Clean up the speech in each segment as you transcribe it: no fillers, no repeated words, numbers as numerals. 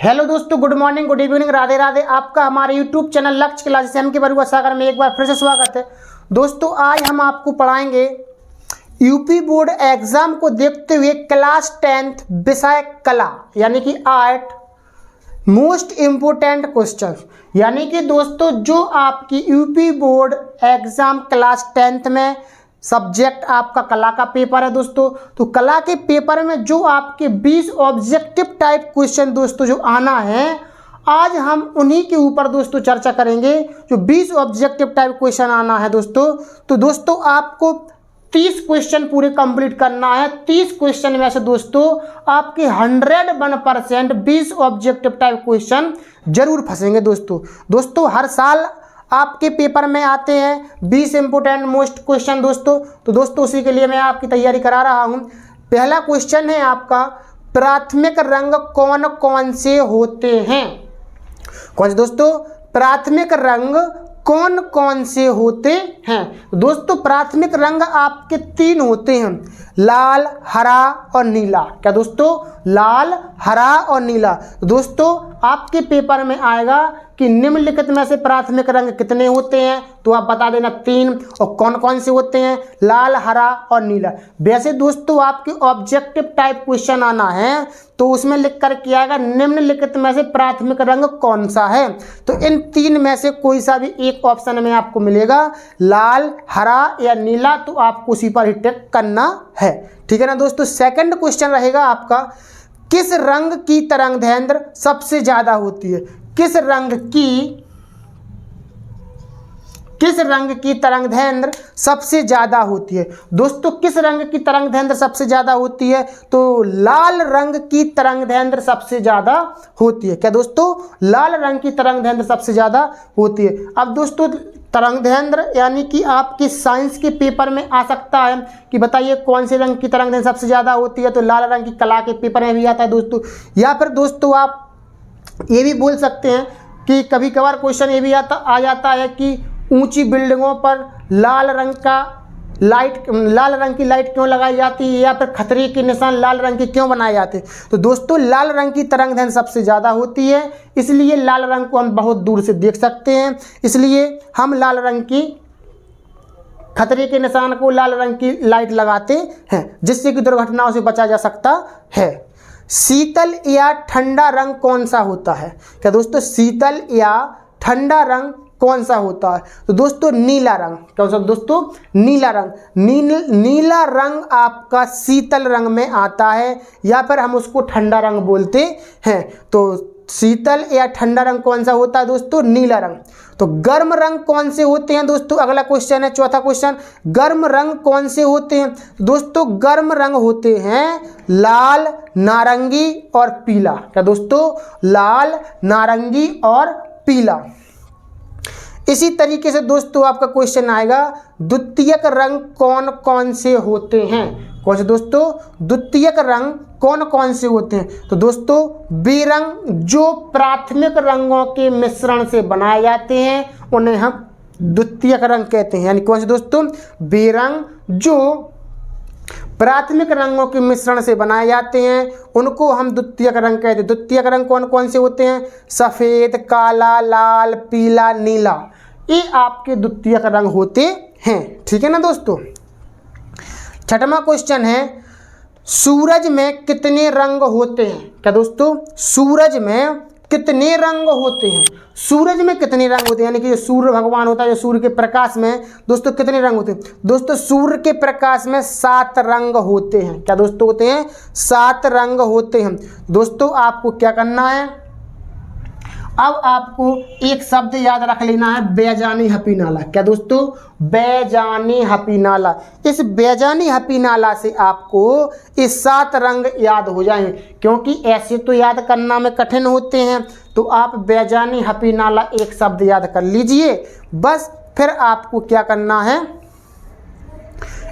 Hello दोस्तों, good morning, good evening, Radhe Radhe. आपका हमारे यूट्यूब चैनल लक्ष्य क्लासेस एम के बरुआ सागर में एक बार फिर से स्वागत है। दोस्तों, आज हम आपको पढ़ाएंगे यूपी बोर्ड एग्जाम को देखते हुए क्लास 10th विषय कला यानी कि आर्ट मोस्ट इम्पोर्टेंट क्वेश्चन। यानी कि दोस्तों, जो आपकी UP board exam class 10th में सब्जेक्ट आपका कला का पेपर है दोस्तों, तो कला के पेपर में जो आपके 20 ऑब्जेक्टिव टाइप क्वेश्चन दोस्तों जो आना है, आज हम उन्हीं के ऊपर दोस्तों चर्चा करेंगे। जो 20 ऑब्जेक्टिव टाइप क्वेश्चन आना है दोस्तों, तो दोस्तों आपको 30 क्वेश्चन पूरे कंप्लीट करना है। 30 क्वेश्चन में से दोस्तों आपके 101% 20 ऑब्जेक्टिव टाइप क्वेश्चन जरूर फंसेंगे दोस्तों। हर साल आपके पेपर में आते हैं 20 इंपोर्टेंट मोस्ट क्वेश्चन दोस्तों। तो दोस्तों उसी के लिए मैं आपकी तैयारी करा रहा हूं। पहला क्वेश्चन है आपका, प्राथमिक रंग कौन कौन से होते हैं? कौन से दोस्तों? प्राथमिक रंग कौन कौन से होते हैं? दोस्तों प्राथमिक रंग आपके 3 होते हैं, लाल, हरा और नीला। क्या दोस्तों? लाल, हरा और नीला। दोस्तों आपके पेपर में आएगा कि निम्नलिखित में से प्राथमिक रंग कितने होते हैं, तो आप बता देना 3। और कौन कौन से होते हैं? लाल, हरा और नीला। वैसे दोस्तों आपके ऑब्जेक्टिव टाइप क्वेश्चन आना है तो उसमें लिख कर के आएगा निम्नलिखित में से प्राथमिक रंग कौन सा है। तो इन 3 में से कोई सा भी एक ऑप्शन में आपको मिलेगा, लाल, हरा या नीला, तो आपको उसी पर ही टिक करना है। ठीक है ना दोस्तों। सेकंड क्वेश्चन रहेगा आपका, किस रंग की तरंगदैर्घ्य सबसे ज्यादा होती है? किस रंग की तरंगदैर्घ्य सबसे ज्यादा होती है? दोस्तों किस रंग की तरंगदैर्घ्य सबसे ज्यादा होती है? तो लाल रंग की तरंगदैर्घ्य सबसे ज्यादा होती है। क्या दोस्तों? लाल रंग की तरंगदैर्घ्य सबसे ज्यादा होती है। अब दोस्तों तरंगदैर्घ्य यानी कि आपकी साइंस के पेपर में आ सकता है कि बताइए कौन से रंग की तरंगदैर्घ्य सबसे ज्यादा होती है, तो लाल रंग की कला के पेपर में भी आता है दोस्तों। या फिर दोस्तों आप ये भी बोल सकते हैं कि कभी कभार क्वेश्चन ये भी आ जाता है कि ऊंची बिल्डिंगों पर लाल रंग की लाइट क्यों लगाई जाती है, या फिर खतरे के निशान लाल रंग के क्यों बनाए जाते हैं? तो दोस्तों लाल रंग की तरंगदैर्घ्य सबसे ज़्यादा होती है, इसलिए लाल रंग को हम बहुत दूर से देख सकते हैं। इसलिए हम लाल रंग की खतरे के निशान को लाल रंग की लाइट लगाते हैं, जिससे कि दुर्घटनाओं से बचा जा सकता है। शीतल या ठंडा रंग कौन सा होता है? क्या दोस्तों? शीतल या ठंडा रंग कौन सा होता है? तो दोस्तों नीला रंग। क्या होता है दोस्तों? नीला रंग। नीला रंग आपका शीतल रंग में आता है, या फिर हम उसको ठंडा रंग बोलते हैं। तो शीतल या ठंडा रंग कौन सा होता है दोस्तों? नीला रंग। तो गर्म रंग कौन से होते हैं दोस्तों? अगला क्वेश्चन है, चौथा क्वेश्चन, गर्म रंग कौन से होते हैं? दोस्तों गर्म रंग होते हैं लाल, नारंगी और पीला। क्या दोस्तों? लाल, नारंगी और पीला। इसी तरीके से दोस्तों आपका क्वेश्चन आएगा, द्वितीयक रंग कौन कौन से होते हैं? कौन से दोस्तों? द्वितीयक रंग कौन कौन से होते हैं? तो दोस्तों बेरंग जो प्राथमिक रंगों के मिश्रण से बनाए जाते हैं उन्हें हम द्वितीयक रंग कहते हैं। यानी कौन से दोस्तों? बेरंग जो प्राथमिक रंगों के मिश्रण से बनाए जाते हैं उनको हम द्वितीयक रंग कहते हैं। द्वितीयक रंग कौन कौन से होते हैं? सफ़ेद, काला, लाल, पीला, नीला, ये आपके द्वितीयक रंग होते हैं। ठीक है ना दोस्तों। छठवां क्वेश्चन है, सूरज में कितने रंग होते हैं? क्या दोस्तों? सूरज में कितने रंग होते हैं? सूरज में कितने रंग होते हैं? यानी कि जो सूर्य भगवान होता है, जो सूर्य के प्रकाश में दोस्तों कितने रंग होते हैं? दोस्तों सूर्य के प्रकाश में 7 रंग होते हैं। क्या दोस्तों होते हैं? 7 रंग होते हैं। दोस्तों आपको क्या करना है, अब आपको एक शब्द याद रख लेना है, बेजानी हपी नाला। क्या दोस्तों? बेजानी हपी नाला। इस बेजानी हपी नाला से आपको ये 7 रंग याद हो जाएंगे, क्योंकि ऐसे तो याद करना में कठिन होते हैं। तो आप बेजानी हपी नाला एक शब्द याद कर लीजिए, बस फिर आपको क्या करना है,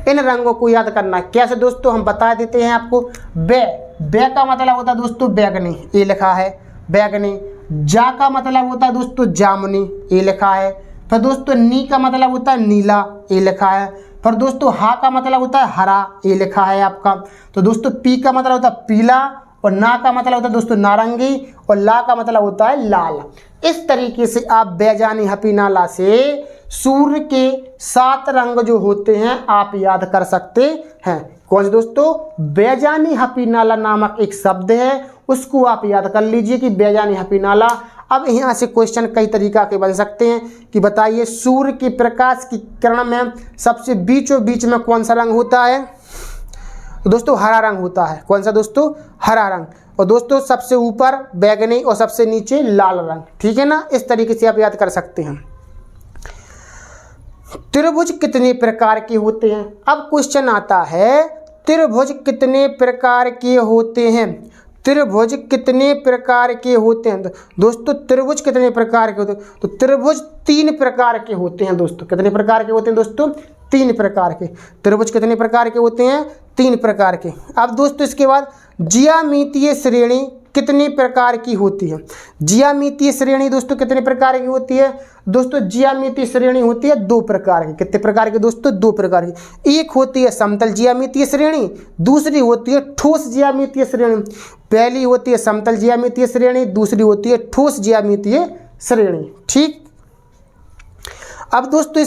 इन रंगों को याद करना है। कैसे दोस्तों? हम बता देते हैं आपको। बे का मतलब होता है दोस्तों बैगनी, ये लिखा है बैगनी। जा का मतलब होता है दोस्तों जामुनी, ये लिखा है। फिर दोस्तों नी का मतलब होता है नीला, ये लिखा है। फिर दोस्तों हा का मतलब होता है हरा, ये लिखा है आपका। तो दोस्तों पी का मतलब होता है पीला, और ना का मतलब होता है दोस्तों नारंगी, और ला का मतलब होता है लाल। इस तरीके से आप बैजानी हपीनाला से सूर्य के 7 रंग जो होते हैं आप याद कर सकते हैं। कौन से दोस्तों? बैजानी हपीनाला नामक एक शब्द है, उसको आप याद कर लीजिए कि बैजानी हपीनाला। अब यहाँ से क्वेश्चन कई तरीका के बन सकते हैं कि बताइए सूर्य के प्रकाश की किरण में सबसे बीचों बीच में कौन सा रंग होता है? तो दोस्तों हरा रंग होता है। कौन सा दोस्तों? हरा रंग। और दोस्तों सबसे ऊपर बैगनी और सबसे नीचे लाल रंग। ठीक है ना, इस तरीके से आप याद कर सकते हैं। त्रिभुज कितने प्रकार के होते हैं? अब क्वेश्चन आता है त्रिभुज कितने प्रकार के होते हैं? त्रिभुज कितने प्रकार के होते हैं? दोस्तों त्रिभुज कितने प्रकार के होते हैं? तो त्रिभुज 3 प्रकार के होते हैं दोस्तों। कितने प्रकार के होते हैं दोस्तों? 3 प्रकार के। त्रिभुज कितने प्रकार के होते हैं? 3 प्रकार के। अब दोस्तों इसके बाद ज्यामितीय श्रेणी कितने प्रकार की होती है? ज्यामितीय श्रेणी दोस्तों कितने प्रकार की होती है? दोस्तों ज्यामितीय श्रेणी होती है 2 प्रकार की। कितने प्रकार की दोस्तों? 2 प्रकार की। एक होती है समतल ज्यामितीय श्रेणी, दूसरी होती है ठोस ज्यामितीय श्रेणी। पहली होती है समतल ज्यामितीय श्रेणी, दूसरी होती है ठोस ज्यामितीय श्रेणी। ठीक। अब दोस्तों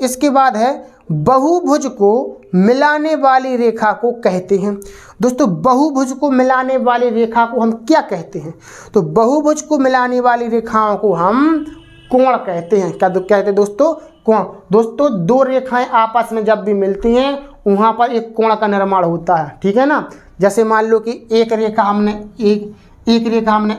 इसके बाद है बहुभुज को मिलाने वाली रेखा को कहते हैं। दोस्तों बहुभुज को मिलाने वाली रेखा को हम क्या कहते हैं? तो बहुभुज को मिलाने वाली रेखाओं को हम कोण कहते हैं। क्या कहते हैं दोस्तों? कोण। दोस्तों 2 रेखाएं आपस में जब भी मिलती हैं वहां पर एक कोण का निर्माण होता है। ठीक है ना। जैसे मान लो कि एक रेखा हमने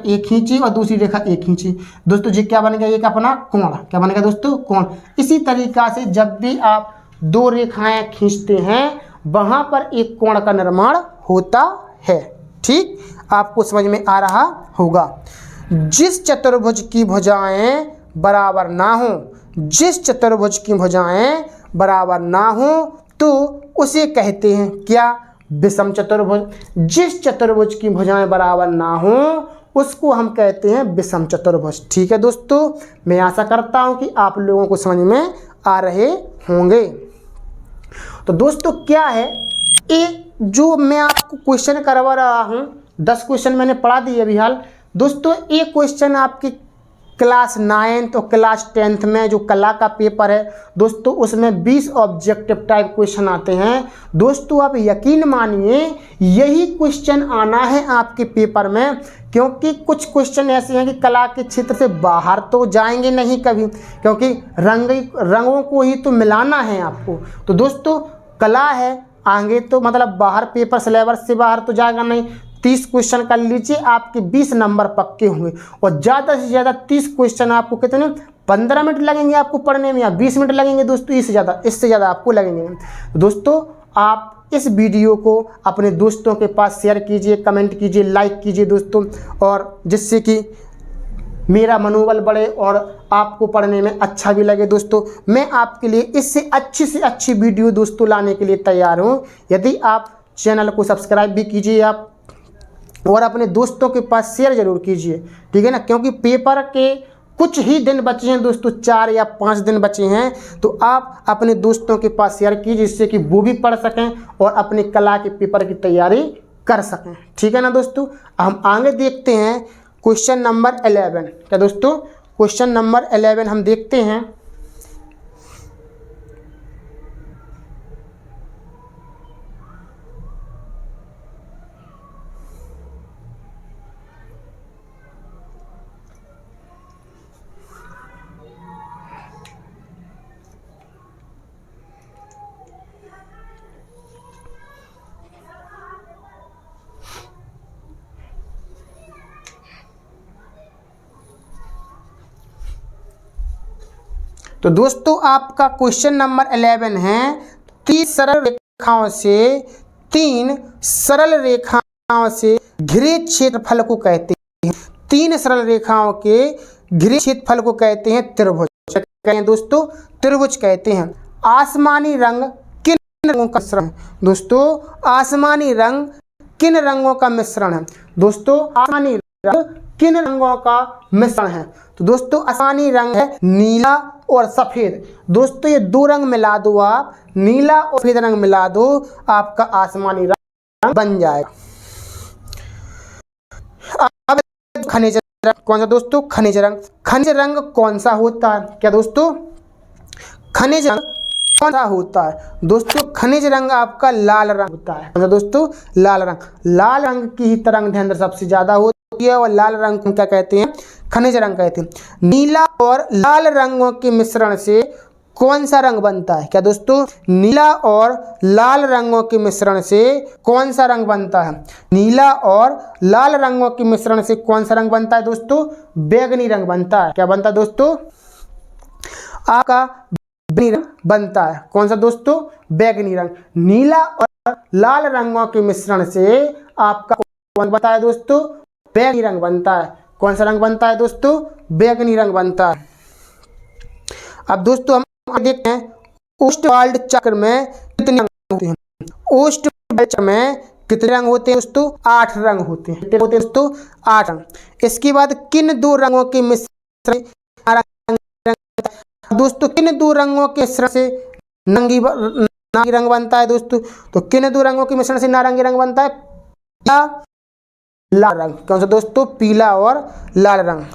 एक खींची और दूसरी रेखा एक खींची। दोस्तों जी क्या बन गया? एक अपना कोण। क्या बन गया दोस्तों? कोण। इसी तरीका से जब भी आप 2 रेखाएं खींचते हैं वहां पर एक कोण का निर्माण होता है। ठीक, आपको समझ में आ रहा होगा। जिस चतुर्भुज की भुजाएं बराबर ना हो, जिस चतुर्भुज की भुजाएं बराबर ना हो तो उसे कहते हैं क्या? विषम चतुर्भुज। जिस चतुर्भुज की भुजाएं बराबर ना हो उसको हम कहते हैं विषम चतुर्भुज। ठीक है दोस्तों, मैं आशा करता हूं कि आप लोगों को समझ में आ रहे होंगे। तो दोस्तों क्या है ये जो मैं आपको क्वेश्चन करवा रहा हूं, 10 क्वेश्चन मैंने पढ़ा दिए अभी हाल। दोस्तों एक क्वेश्चन आपकी क्लास 9th और क्लास 10th में जो कला का पेपर है दोस्तों उसमें 20 ऑब्जेक्टिव टाइप क्वेश्चन आते हैं। दोस्तों आप यकीन मानिए यही क्वेश्चन आना है आपके पेपर में, क्योंकि कुछ क्वेश्चन ऐसे हैं कि कला के क्षेत्र से बाहर तो जाएंगे नहीं कभी, क्योंकि रंगों को ही तो मिलाना है आपको। तो दोस्तों कला है आगे तो मतलब बाहर पेपर सिलेबस से बाहर तो जाएगा नहीं। 30 क्वेश्चन कर लीजिए, आपके 20 नंबर पक्के होंगे। और ज़्यादा से ज़्यादा 30 क्वेश्चन आपको कितने 15 मिनट लगेंगे आपको पढ़ने में या 20 मिनट लगेंगे दोस्तों? इससे ज़्यादा आपको लगेंगे। दोस्तों आप इस वीडियो को अपने दोस्तों के पास शेयर कीजिए, कमेंट कीजिए, लाइक कीजिए दोस्तों, और जिससे कि मेरा मनोबल बढ़े और आपको पढ़ने में अच्छा भी लगे। दोस्तों मैं आपके लिए इससे अच्छी वीडियो दोस्तों लाने के लिए तैयार हूँ। यदि आप चैनल को सब्सक्राइब भी कीजिए आप, और अपने दोस्तों के पास शेयर जरूर कीजिए। ठीक है ना, क्योंकि पेपर के कुछ ही दिन बचे हैं दोस्तों, 4 या 5 दिन बचे हैं। तो आप अपने दोस्तों के पास शेयर कीजिए जिससे कि वो भी पढ़ सकें और अपनी कला के पेपर की तैयारी कर सकें। ठीक है ना दोस्तों, हम आगे देखते हैं क्वेश्चन नंबर 11। क्या दोस्तों क्वेश्चन नंबर 11 हम देखते हैं। तो दोस्तों आपका क्वेश्चन नंबर 11 है 3 सरल रेखाओं से घिरे क्षेत्रफल को कहते हैं। 3 सरल रेखाओं के घिरे क्षेत्रफल को कहते हैं त्रिभुज। कहते हैं दोस्तों त्रिभुज कहते हैं। आसमानी रंग किन रंगों का मिश्रण है? दोस्तों आसमानी रंग किन रंगों का मिश्रण है? दोस्तों आसमानी रंग किन रंगों का मिश्रण है? तो दोस्तों आसमानी रंग है नीला और सफ़ेद। दोस्तों ये 2 रंग मिला दो आप, नीला और सफ़ेद रंग मिला दो, आपका आसमानी रंग बन जाएगा। खनिज रंग। कौन सा दोस्तों? खनिज रंग। खनिज रंग कौन सा होता है? क्या दोस्तों? खनिज रंग कौन सा होता है? दोस्तों खनिज रंग आपका लाल रंग होता है। कौन सा दोस्तों? लाल रंग। लाल रंग की ही तरंग दैर्घ्य सबसे ज्यादा होती है और लाल रंग को क्या कहते हैं? खनिज रंग कहते हैं। नीला और लाल रंगों के मिश्रण से कौन सा रंग बनता है? क्या दोस्तों? नीला और लाल रंगों के मिश्रण से कौन सा रंग बनता है? नीला और लाल रंगों के मिश्रण से कौन सा रंग बनता है दोस्तों? बैगनी रंग बनता है। क्या बनता है दोस्तों? आपका बैगनी रंग बनता है। कौन सा दोस्तों? बैगनी रंग। नीला और लाल रंगों के मिश्रण से आपका कौन बनता है दोस्तों? बैगनी रंग बनता है। कौन सा रंग बनता है दोस्तों? बैगनी रंग बनता है। अब दोस्तों हम देखते हैं ओस्टवाल्ड चक्र में कितने रंग होते हैं? ओस्टवाल्ड चक्र में कितने रंग होते हैं दोस्तों? 8 रंग होते हैं। कितने होते हैं दोस्तों? 8 रंग। इसके बाद किन दो रंगों के मिश्रण दोस्तों? किन दो रंगों के मिश्रण से नारंगी रंग बनता है दोस्तों? तो किन दो रंगों के मिश्रण से नारंगी रंग बनता है? पीला लाल रंग। कौन सा दोस्तों? पीला और लाल रंग।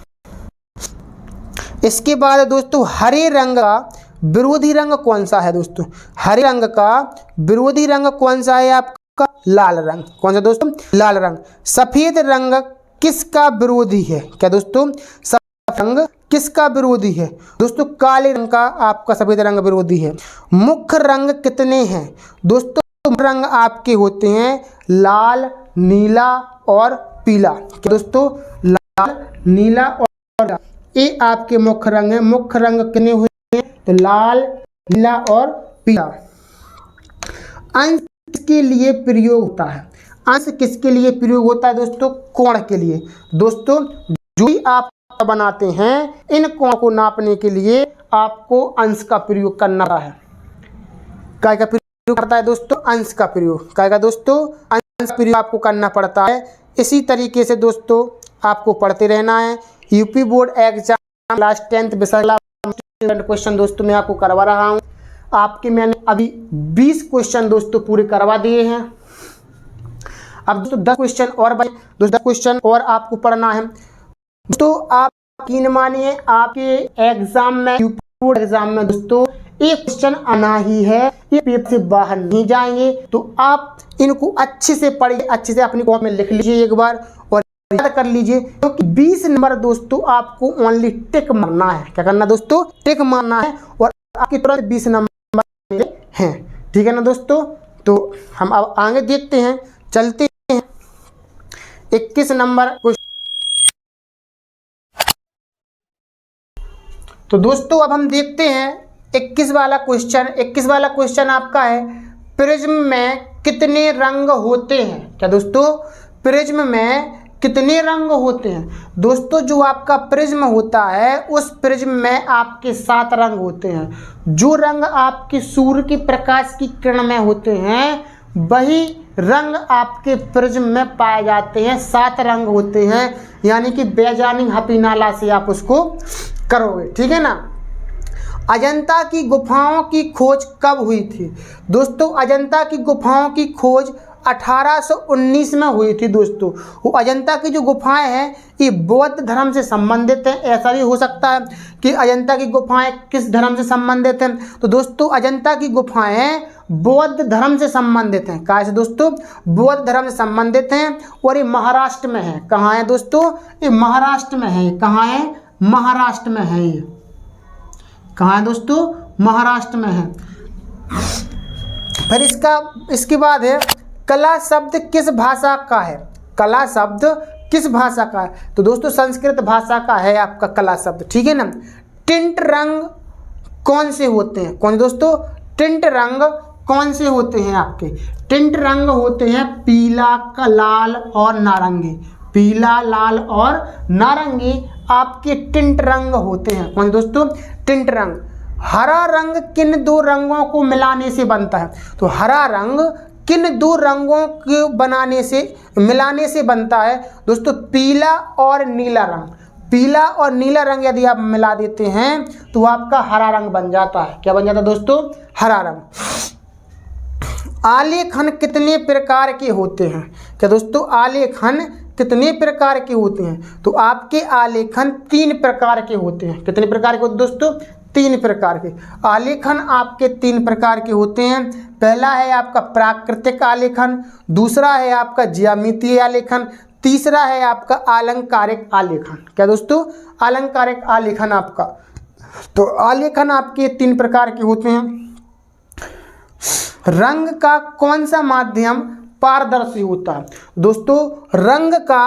इसके बाद दोस्तों हरे रंग का विरोधी रंग कौन सा है दोस्तों? हरे रंग का विरोधी रंग कौन सा है आपका? लाल रंग। कौन सा दोस्तों? लाल रंग। सफेद रंग किसका विरोधी है? क्या दोस्तों? सफेद रंग किसका विरोधी है? दोस्तों काले रंग का आपका सफेद रंग विरोधी है। मुख्य रंग कितने हैं दोस्तों? रंग आपके होते हैं लाल, नीला और पीला। क्या दोस्तों? लाल, नीला और ये आपके मुख्य रंग है। मुख्य रंग कितने हुए हैं? तो लाल, नीला और पीला। अंश किसके लिए प्रयोग होता है? अंश किसके लिए प्रयोग होता है दोस्तों? कोण के लिए। दोस्तों जो भी आप बनाते हैं इन कोण को नापने के लिए आपको अंश का प्रयोग करना है। काय का प्रयोग करता है दोस्तों? अंश का प्रयोग। काय का दोस्तों? अंश का प्रयोग आपको करना पड़ता है। इसी तरीके से दोस्तों आपको पढ़ते रहना है। UP board exam class 10th विषय क्वेश्चन दोस्तों मैं आपको करवा रहा हूं। आपके मैंने अभी 20 क्वेश्चन दोस्तों पूरे करवा दिए हैं। अब दोस्तों 10 क्वेश्चन और बचे। दोस्तों 10 क्वेश्चन और आपको पढ़ना है। दोस्तों आप यकीन मानिए आपके एग्जाम में, यूपी बोर्ड एग्जाम में दोस्तों एक क्वेश्चन आना ही है, ये पेपर से बाहर नहीं जाएंगे। तो आप इनको अच्छे से पढ़िए, अच्छे से अपनी कॉपी में लिख लीजिए एक बार और याद कर लीजिए, क्योंकि 20 नंबर दोस्तों आपको ओनली टिक मारना है। क्या करना दोस्तों? टिक मारना है और आपकी तुरंत 20 नंबर मिले हैं। ठीक है ना दोस्तों? तो हम अब आगे देखते हैं, चलते हैं 21 नंबर क्वेश्चन। तो दोस्तों अब हम देखते हैं 21 वाला क्वेश्चन। 21 वाला क्वेश्चन आपका है प्रिज्म में कितने रंग होते हैं? क्या दोस्तों? प्रिज्म में कितने रंग होते हैं? दोस्तों जो आपका प्रिज्म होता है उस प्रिज्म में आपके 7 रंग होते हैं। जो रंग आपके सूर्य के प्रकाश की किरण में होते हैं वही रंग आपके प्रिज्म में पाए जाते हैं। 7 रंग होते हैं, यानी कि बेजानिंग हपीनाला से आप उसको करोगे। ठीक है ना? अजंता की गुफाओं की खोज कब हुई थी? दोस्तों अजंता की गुफाओं की खोज 1819 में हुई थी। दोस्तों वो अजंता की जो गुफाएं हैं ये बौद्ध धर्म से संबंधित हैं। ऐसा भी हो सकता है कि अजंता की गुफाएं किस धर्म से संबंधित हैं? तो दोस्तों अजंता की गुफाएं बौद्ध धर्म से संबंधित हैं। कहाँ से दोस्तों? बौद्ध धर्म से संबंधित हैं और ये महाराष्ट्र में है। कहाँ है दोस्तों? ये महाराष्ट्र में है। कहाँ है? महाराष्ट्र में है। ये कहाँ है दोस्तों? महाराष्ट्र में है। फिर इसके बाद है कला शब्द किस भाषा का है? कला शब्द किस भाषा का है? तो दोस्तों संस्कृत भाषा का है आपका कला शब्द। ठीक है ना? टिंट रंग कौन से होते हैं? कौन दोस्तों? टिंट रंग कौन से होते हैं आपके? टिंट रंग होते हैं पीला, लाल और नारंगी। पीला, लाल और नारंगी आपके टिंट रंग होते हैं। कौन दोस्तों? टिंट रंग। हरा रंग किन दो रंगों को मिलाने से बनता है? तो हरा रंग किन दो रंगों के मिलाने से बनता है? दोस्तों पीला और नीला रंग। पीला और नीला रंग यदि आप मिला देते हैं तो आपका हरा रंग बन जाता है। क्या बन जाता है दोस्तों? हरा रंग। आलेखन कितने प्रकार के होते हैं? क्या दोस्तों? आलेखन कितने प्रकार के होते हैं? तो आपके आलेखन 3 प्रकार के होते हैं। कितने प्रकार के होते हैं दोस्तों? 3 प्रकार के आलेखन आपके 3 प्रकार के होते हैं। पहला है आपका प्राकृतिक आलेखन, दूसरा है आपका ज्यामितीय आलेखन, तीसरा है आपका अलंकारिक आलेखन। क्या दोस्तों? अलंकारिक आलेखन आपका। तो आलेखन आपके 3 प्रकार के होते हैं। रंग का कौन सा माध्यम पारदर्शी होता है? दोस्तों रंग का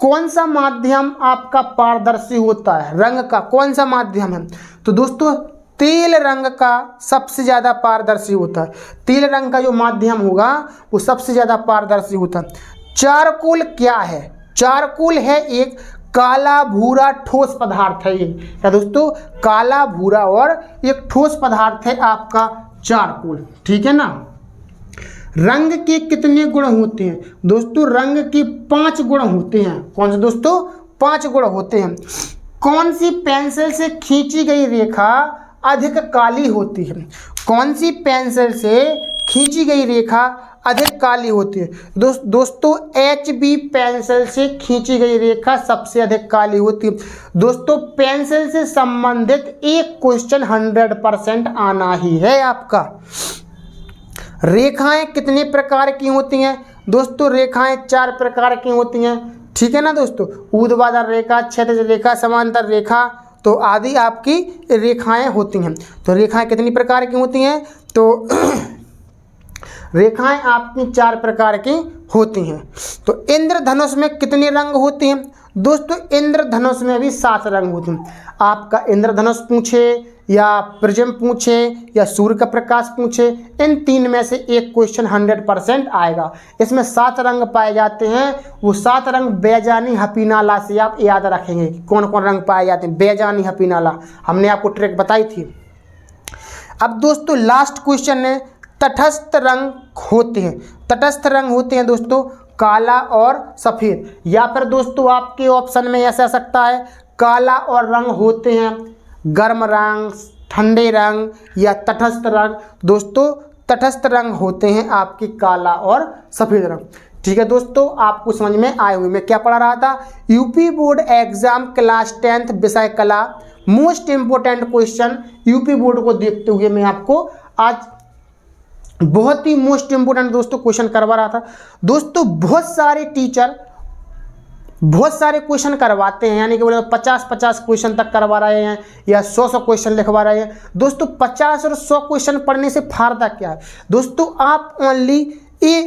कौन सा माध्यम आपका पारदर्शी होता है? रंग का कौन सा माध्यम है? तो दोस्तों तेल रंग का सबसे ज़्यादा पारदर्शी होता है। तेल रंग का जो माध्यम होगा वो सबसे ज़्यादा पारदर्शी होता है। चारकोल क्या है? चारकोल है एक काला भूरा ठोस पदार्थ है। ये क्या दोस्तों? काला भूरा और एक ठोस पदार्थ है आपका चारकोल। ठीक है ना। रंग के कितने गुण होते हैं? दोस्तों रंग के 5 गुण होते हैं। कौन से दोस्तों? 5 गुण होते हैं। कौन सी पेंसिल से खींची गई रेखा अधिक काली होती है? कौन सी पेंसिल से खींची गई रेखा अधिक काली होती है? दोस्तों HB पेंसिल से खींची गई रेखा सबसे अधिक काली होती है। दोस्तों पेंसिल से संबंधित एक क्वेश्चन 100% आना ही है आपका। रेखाएं कितने प्रकार की होती हैं? दोस्तों रेखाएं 4 प्रकार की होती हैं। ठीक है ना दोस्तों? ऊर्ध्वाधर रेखा, क्षैतिज रेखा, समांतर रेखा, तो आदि आपकी रेखाएं होती हैं। तो रेखाएं कितनी प्रकार की होती हैं? तो रेखाएं आपकी 4 प्रकार की होती हैं। तो इंद्रधनुष में कितने रंग होते हैं? दोस्तों इंद्रधनुष में भी 7 रंग होते हैं। आपका इंद्रधनुष पूछे या प्रिज्म पूछे या सूर्य का प्रकाश पूछे, इन 3 में से एक क्वेश्चन 100% आएगा। इसमें 7 रंग पाए जाते हैं। वो 7 रंग बेजानी हपीनाला से आप याद रखेंगे कि कौन कौन रंग पाए जाते हैं। बेजानी हपीनाला हमने आपको ट्रिक बताई थी। अब दोस्तों लास्ट क्वेश्चन है, तटस्थ रंग होते हैं। तटस्थ रंग होते हैं दोस्तों काला और सफ़ेद, या फिर दोस्तों आपके ऑप्शन में ऐसा आ सकता है काला और रंग होते हैं गर्म रंग, ठंडे रंग या तटस्थ रंग। दोस्तों तटस्थ रंग होते हैं आपके काला और सफ़ेद रंग। ठीक है दोस्तों, आपको समझ में आए हुए मैं क्या पढ़ा रहा था? UP board exam class 10th विषय कला, most important question. UP board को देखते हुए मैं आपको आज बहुत ही मोस्ट इंपोर्टेंट दोस्तों क्वेश्चन करवा रहा था। दोस्तों बहुत सारे टीचर बहुत सारे क्वेश्चन करवाते हैं, यानी कि बोले 50-50 क्वेश्चन तक करवा रहे हैं या 100-100 क्वेश्चन लिखवा रहे हैं। दोस्तों 50 और 100 क्वेश्चन पढ़ने से फायदा क्या है? दोस्तों आप ओनली ये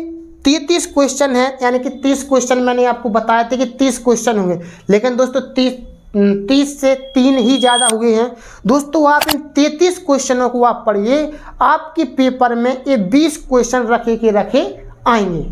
33 क्वेश्चन है, यानी कि 30 क्वेश्चन मैंने आपको बताया था कि 30 क्वेश्चन होंगे, लेकिन दोस्तों 30 से 3 ही ज़्यादा हुए हैं। दोस्तों आप इन 33 क्वेश्चनों को आप पढ़िए, आपके पेपर में ये 20 क्वेश्चन रखे के रखे आएंगे।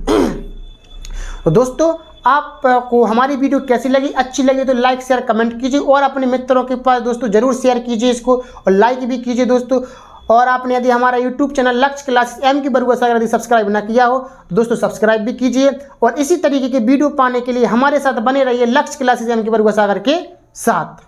तो दोस्तों आपको हमारी वीडियो कैसी लगी? अच्छी लगी तो लाइक शेयर कमेंट कीजिए और अपने मित्रों के पास दोस्तों जरूर शेयर कीजिए इसको और लाइक भी कीजिए दोस्तों। और आपने यदि हमारा यूट्यूब चैनल लक्ष्य क्लासेस एम की बरुआ सागर यदि सब्सक्राइब ना किया हो तो दोस्तों सब्सक्राइब भी कीजिए और इसी तरीके के वीडियो पाने के लिए हमारे साथ बने रहिए लक्ष्य क्लासेस एम की बरुआ सागर के साथ।